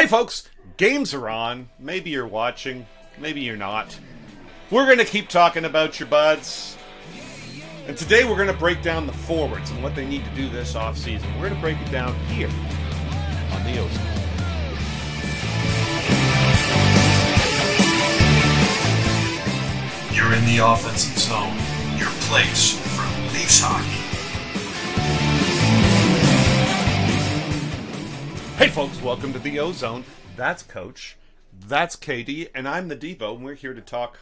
Hey folks, games are on. Maybe you're watching, maybe you're not. We're going to keep talking about your buds. And today we're going to break down the forwards and what they need to do this offseason. We're going to break it down here on the OZone. You're in the offensive zone, your place for Leafs hockey. Hey folks, welcome to the OZone. That's Coach, that's Katie, and I'm the Devo, and we're here to talk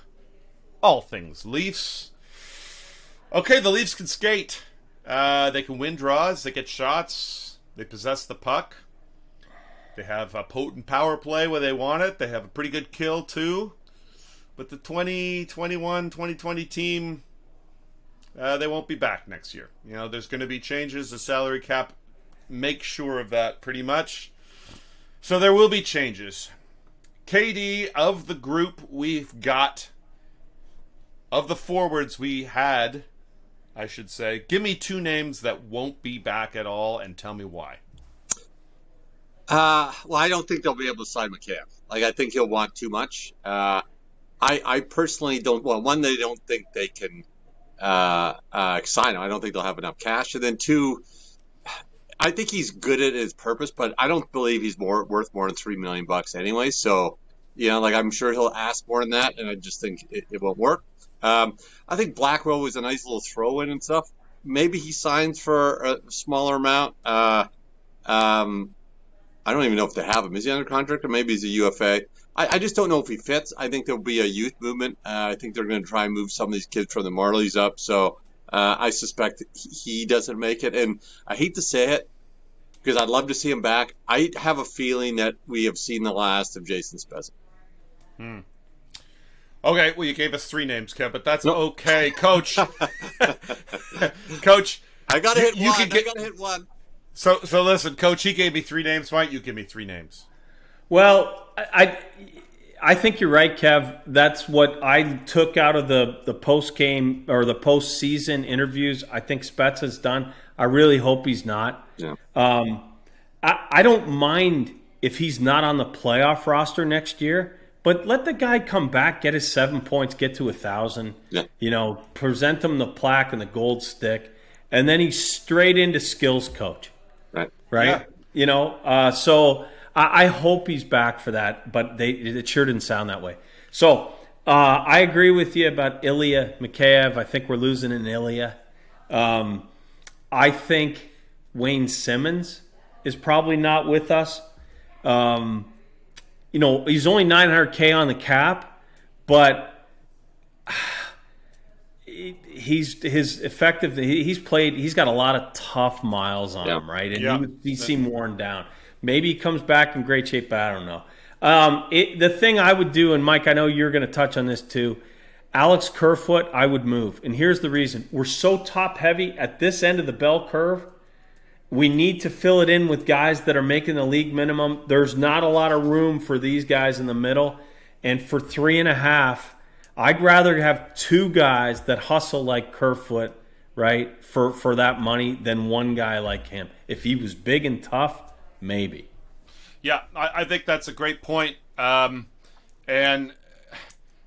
all things Leafs. Okay, the Leafs can skate. They can win draws, they get shots, they possess the puck. They have a potent power play where they want it. They have a pretty good kill too. But the 2020 team, they won't be back next year. You know, there's going to be changes. The salary cap makes sure of that pretty much. So there will be changes. KD, of the group we've got, of the forwards we had, I should say, give me two names that won't be back at all and tell me why. Well, I don't think they'll be able to sign McCann. Like, I think he'll want too much. I personally don't. Well, one, they don't think they can sign him. I don't think they'll have enough cash. And then two, I think he's good at his purpose, but I don't believe he's worth more than $3 million anyway. So, you know, like, I'm sure he'll ask more than that, and I just think it won't work. I think Blackwell was a nice little throw-in and stuff. Maybe he signs for a smaller amount. I don't even know if they have him. Is he under contract, or maybe he's a UFA? I just don't know if he fits. I think there'll be a youth movement. I think they're going to try and move some of these kids from the Marlies up. So I suspect he doesn't make it. And I hate to say it, because I'd love to see him back. I have a feeling that we have seen the last of Jason Spezza. Okay, well, you gave us three names, Kev, but that's okay. Coach. Coach. I got to hit one. I got to hit one. So listen, Coach, he gave me three names. Why don't you give me three names? Well, I think you're right, Kev. That's what I took out of the post-game or the post-season interviews. I think Spezza's done. I really hope he's not. Yeah. I don't mind if he's not on the playoff roster next year, but let the guy come back, get his 7 points, get to 1,000. Yeah. You know, present him the plaque and the gold stick, and then he's straight into skills coach. Right? Yeah. You know, so I hope he's back for that, but it sure didn't sound that way. So I agree with you about Ilya Mikheyev. I think we're losing an Ilya. I think Wayne Simmons is probably not with us. You know, he's only $900K on the cap, but he's got a lot of tough miles on him, right? And he seemed worn down. Maybe he comes back in great shape, but I don't know. The thing I would do, and Mike, I know you're going to touch on this too, Alex Kerfoot, I would move. And here's the reason. We're so top-heavy at this end of the bell curve. We need to fill it in with guys that are making the league minimum. There's not a lot of room for these guys in the middle. And for 3.5, I'd rather have two guys that hustle like Kerfoot, right, for that money than one guy like him. If he was big and tough, maybe. Yeah, I think that's a great point. And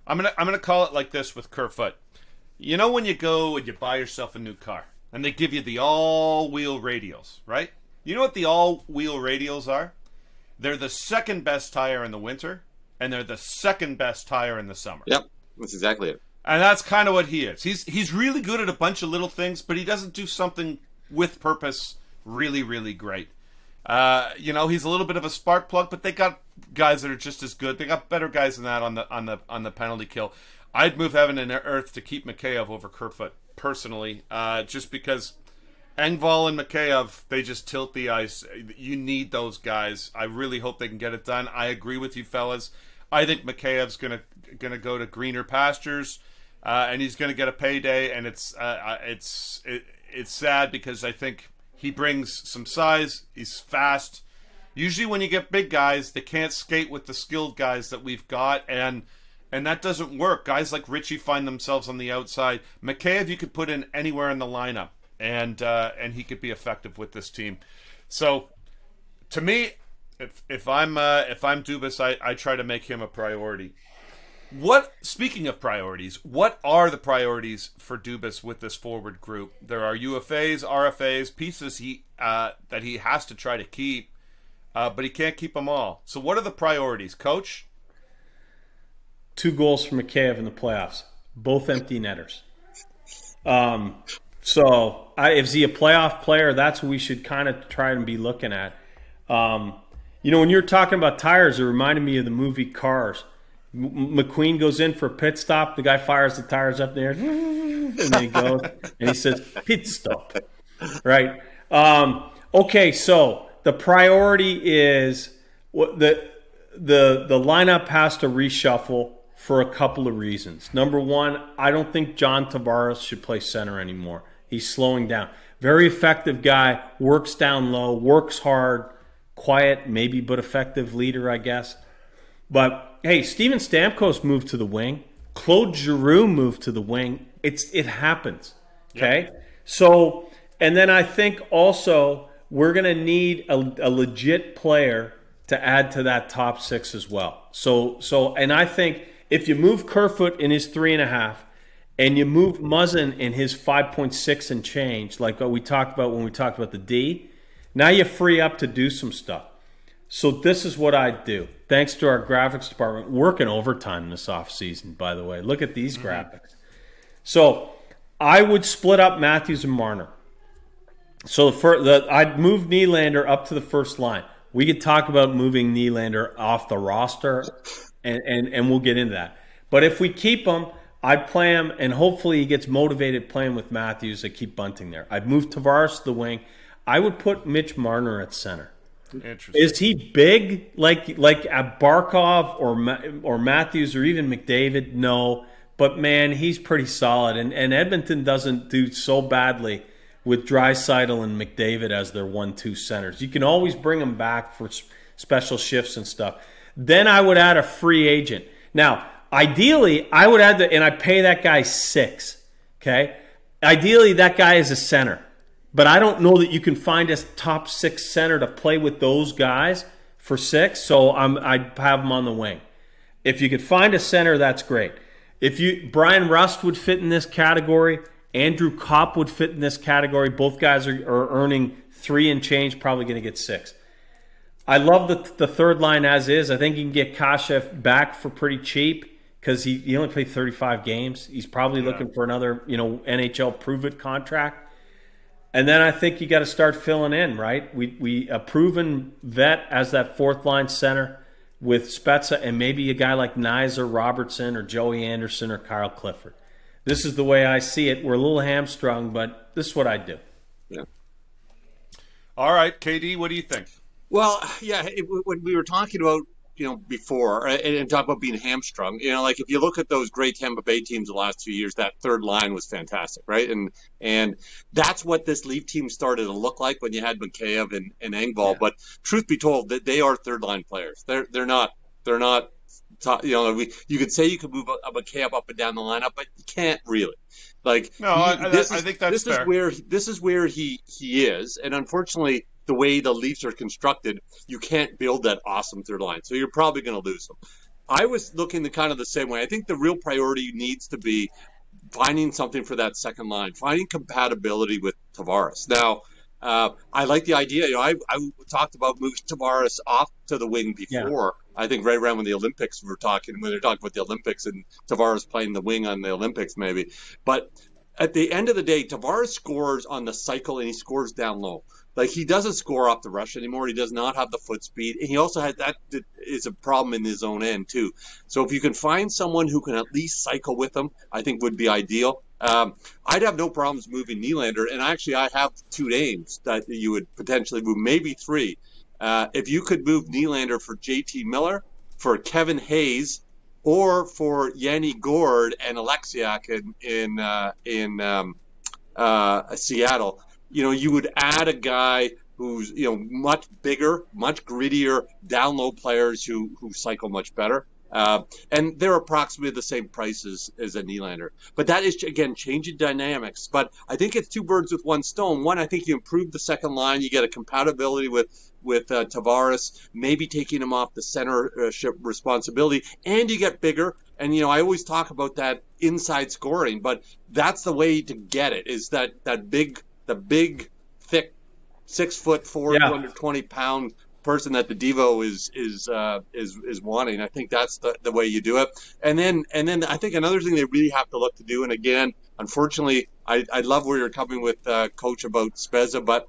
I'm gonna call it like this with Kerfoot. You know when you go and you buy yourself a new car and they give you the all-wheel radials, right? You know what the all-wheel radials are? They're the second best tire in the winter, and they're the second best tire in the summer. Yep, that's exactly it. And that's kind of what he is. He's really good at a bunch of little things, but he doesn't do something with purpose really, really great. You know, he's a little bit of a spark plug, but they got guys that are just as good. They got better guys than that on the penalty kill. I'd move heaven and earth to keep Mikheyev over Kerfoot personally, just because Engvall and Mikheyev, they just tilt the ice. You need those guys. I really hope they can get it done. I agree with you, fellas. I think Mikheyev's gonna go to greener pastures, and he's gonna get a payday. And it's sad because I think he brings some size. He's fast. Usually when you get big guys, they can't skate with the skilled guys that we've got, and that doesn't work. Guys like Richie find themselves on the outside. Mikheyev you could put in anywhere in the lineup, and he could be effective with this team. So, to me, If I'm Dubis, I try to make him a priority. Speaking of priorities, what are the priorities for Dubis with this forward group? There are UFAs, RFAs, pieces that he has to try to keep, but he can't keep them all. So what are the priorities, Coach? 2 goals for Mikheyev in the playoffs, both empty netters. So is he a playoff player? That's what we should kind of try and be looking at. When you're talking about tires, it reminded me of the movie Cars. McQueen goes in for a pit stop. The guy fires the tires up there, and then he goes and he says, "Pit stop." Right? Okay, so the priority is the lineup has to reshuffle for a couple of reasons. Number one, I don't think John Tavares should play center anymore. He's slowing down. Very effective guy, works down low, works hard, quiet, maybe but effective leader, I guess. But hey, Steven Stamkos moved to the wing. Claude Giroux moved to the wing. It happens. Okay? Yeah. So, and then I think also we're going to need a legit player to add to that top 6 as well. So, and I think if you move Kerfoot in his 3.5 and you move Muzzin in his 5.6 and change, like what we talked about when we talked about the D, now you free up to do some stuff. So this is what I do. Thanks to our graphics department, working overtime this offseason, by the way. Look at these graphics. So I would split up Matthews and Marner. So I'd move Nylander up to the first line. We could talk about moving Nylander off the roster, and we'll get into that. But if we keep him, I'd play him, and hopefully he gets motivated playing with Matthews. I keep Bunting there. I'd move Tavares to the wing. I would put Mitch Marner at center. Interesting. Is he big like a Barkov or Matthews or even McDavid? No. But, man, he's pretty solid. And Edmonton doesn't do so badly with Draisaitl and McDavid as their 1-2 centers. You can always bring them back for special shifts and stuff. Then I would add a free agent. Now, ideally, I would add and I pay that guy $6. Okay? Ideally, that guy is a center. But I don't know that you can find a top 6 center to play with those guys for $6. So I'd have them on the wing. If you could find a center, that's great. Brian Rust would fit in this category. Andrew Kopp would fit in this category. Both guys are earning 3 and change, probably going to get 6. I love the third line as is. I think you can get Kashev back for pretty cheap because he only played 35 games. He's probably looking for another NHL prove-it contract. And then I think you got to start filling in, right? We a proven vet as that fourth line center with Spezza and maybe a guy like Nyes or Robertson or Joey Anderson or Kyle Clifford. This is the way I see it. We're a little hamstrung, but this is what I do. Yeah. All right, KD, what do you think? Well, yeah, when we were talking about before, and talk about being hamstrung, like if you look at those great Tampa Bay teams the last 2 years, that third line was fantastic, right? And that's what this Leaf team started to look like when you had Mikheyev and Engvall. Yeah. But truth be told, that they are third line players. They're not. You could say you could move a Mikheyev up and down the lineup, but you can't really. Like, no, I think that's fair. This is where he is, and unfortunately, the way the Leafs are constructed, you can't build that awesome third line. So you're probably going to lose them. I was looking the same way. I think the real priority needs to be finding something for that second line, finding compatibility with Tavares. Now, I like the idea. I talked about moving Tavares off to the wing before. Yeah. I think right around when the Olympics when they're talking about the Olympics and Tavares playing the wing on the Olympics maybe. But at the end of the day, Tavares scores on the cycle and he scores down low. Like, he doesn't score off the rush anymore. He does not have the foot speed. And he also has that is a problem in his own end, too. So if you can find someone who can at least cycle with him, I think would be ideal. I'd have no problems moving Nylander. And actually, I have 2 names that you would potentially move, maybe 3. If you could move Nylander for JT Miller, for Kevin Hayes, or for Yanni Gourde and Alexiak in Seattle, you would add a guy who's, much bigger, much grittier, down low players who cycle much better. And they're approximately the same price as a Nylander. But that is, again, changing dynamics. But I think it's 2 birds with 1 stone. One, I think you improve the second line. You get a compatibility with Tavares, maybe taking him off the centership responsibility, and you get bigger. And I always talk about that inside scoring, but that's the way to get it. Is the big, thick, 6'4", 220-pound person that the Devo is wanting. I think that's the way you do it. And then I think another thing they really have to look to do, and again, unfortunately, I love where you're coming with Coach about Spezza, but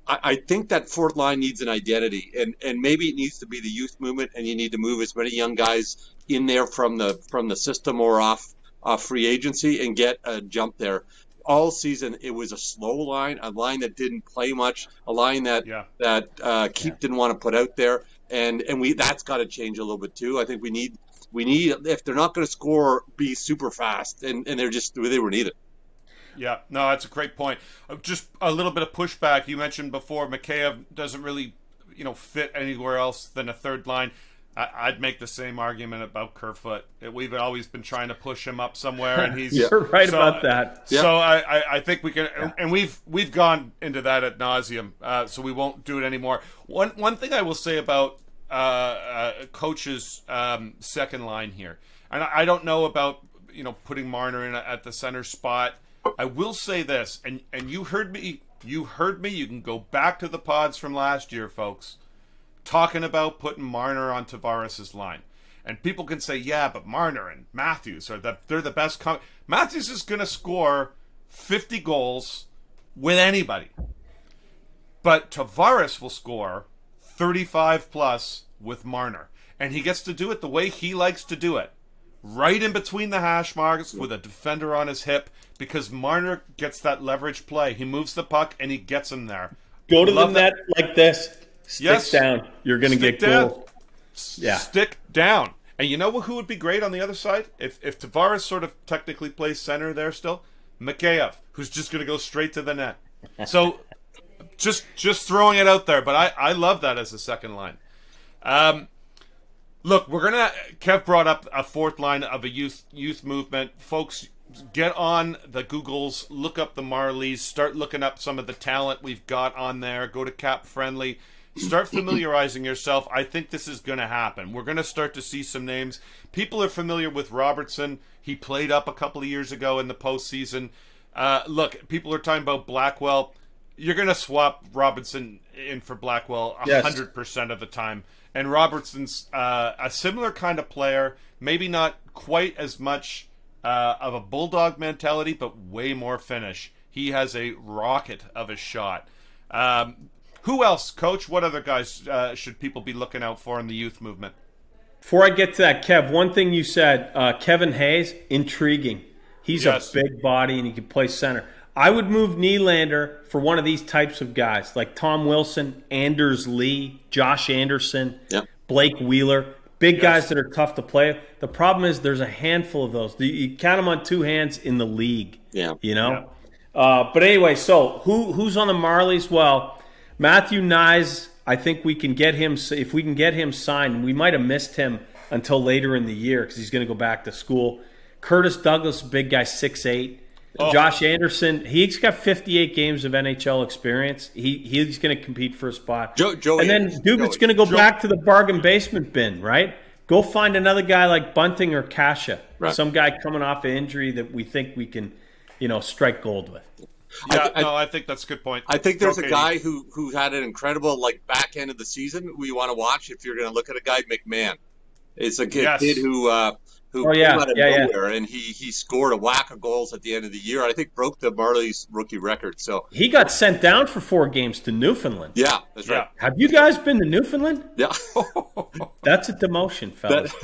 I think that fourth line needs an identity, and maybe it needs to be the youth movement, and you need to move as many young guys in there from the system or off free agency and get a jump there. All season, it was a slow line, a line that didn't play much, a line that Keith didn't want to put out there, and that's got to change a little bit too. I think we need if they're not going to score, be super fast, and they were needed. Yeah, no, that's a great point. Just a little bit of pushback. You mentioned before, Mikheyev doesn't really, fit anywhere else than a third line. I'd make the same argument about Kerfoot. We've always been trying to push him up somewhere, and he's You're right about that. So I think we can, and we've gone into that ad nauseum. So we won't do it anymore. One thing I will say about Coach's second line here, and I don't know about putting Marner in at the center spot. I will say this, and you heard me. You can go back to the pods from last year, folks, talking about putting Marner on Tavares' line. And people can say, yeah, but Marner and Matthews they're the best. Matthews is going to score 50 goals with anybody. But Tavares will score 35 plus with Marner. And he gets to do it the way he likes to do it. Right in between the hash marks with a defender on his hip, because Marner gets that leverage play. He moves the puck and he gets him there. Go to the net like this. Stick down. You're going to get goal. Yeah. Stick down. And you know who would be great on the other side? If Tavares sort of technically plays center there still? Mikheyev, who's just going to go straight to the net. So just throwing it out there. But I love that as a second line. Look, Kev brought up a fourth line of a youth movement. Folks, get on the Googles, look up the Marlies, start looking up some of the talent we've got on there. Go to Cap Friendly. Start familiarizing yourself. I think this is going to happen. We're going to start to see some names. People are familiar with Robertson. He played up a couple of years ago in the postseason. Look, people are talking about Blackwell. You're going to swap Robinson in for Blackwell 100% of the time. And Robertson's a similar kind of player, maybe not quite as much of a bulldog mentality, but way more finish. He has a rocket of a shot. Who else, Coach? What other guys should people be looking out for in the youth movement? Before I get to that, Kev, one thing you said, Kevin Hayes, intriguing. He's a big body and he can play center. I would move Nylander for one of these types of guys, like Tom Wilson, Anders Lee, Josh Anderson, Blake Wheeler. Big guys that are tough to play. The problem is there's a handful of those. You count them on two hands in the league. But anyway, so who's on the Marlies? Well, Matthew Nyes, I think we can get him. If we can get him signed, we might have missed him until later in the year because he's going to go back to school. Curtis Douglas, big guy, 6'8". Josh Anderson, he's got 58 games of NHL experience. He's going to compete for a spot. And then Dubis going to go back to the bargain basement bin, right? Go find another guy like Bunting or Kasha, some guy coming off an injury that we think we can, strike gold with. Yeah, I think that's a good point. I think there's a guy who had an incredible back end of the season we want to watch if you're going to look at a guy, McMahon. It's a kid who came out of nowhere, and he scored a whack of goals at the end of the year. I think broke the Marlies rookie record. So he got sent down for 4 games to Newfoundland. Yeah, that's right. Have you guys been to Newfoundland? Yeah, that's a demotion, fellas.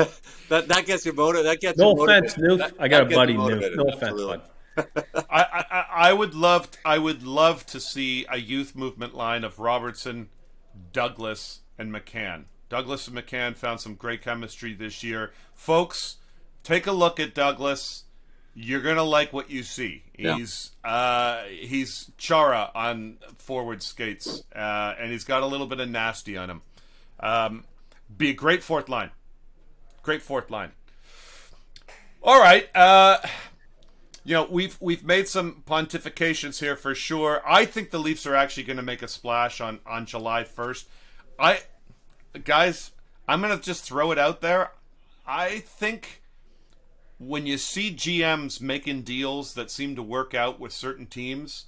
That gets you motivated. That gets no you offense, motivated. I got a buddy, Newf. No offense, bud. I would love to see a youth movement line of Robertson, Douglas, and McCann. Douglas and McCann found some great chemistry this year. Folks, take a look at Douglas. You're gonna like what you see. He's Chara on forward skates, and he's got a little bit of nasty on him. Be a great fourth line. Great fourth line. All right. We've made some pontifications here for sure. I think the Leafs are actually going to make a splash on July 1st. Guys, I'm going to just throw it out there. I think when you see GMs making deals that seem to work out with certain teams,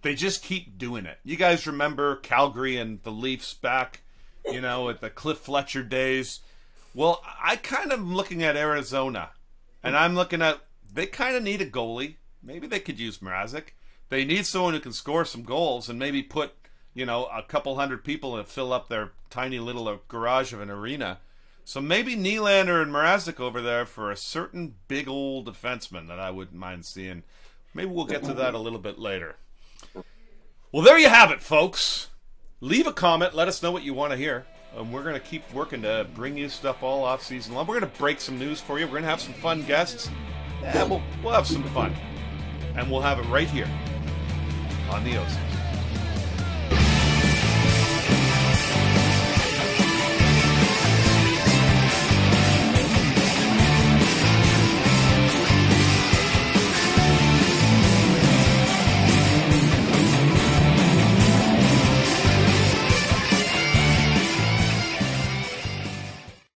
they just keep doing it. You guys remember Calgary and the Leafs back, at the Cliff Fletcher days? Well, I kind of am looking at Arizona, and I'm looking at, they kind of need a goalie. Maybe they could use Mrazek. They need someone who can score some goals and maybe put, a couple hundred people and fill up their tiny little garage of an arena. So maybe Nylander and Mrazek over there for a certain big old defenseman that I wouldn't mind seeing. Maybe we'll get to that a little bit later. Well, there you have it, folks. Leave a comment. Let us know what you want to hear. We're going to keep working to bring you stuff all off season long. We're going to break some news for you. We're going to have some fun guests. Yeah, we'll have some fun. And we'll have it right here on the OZone.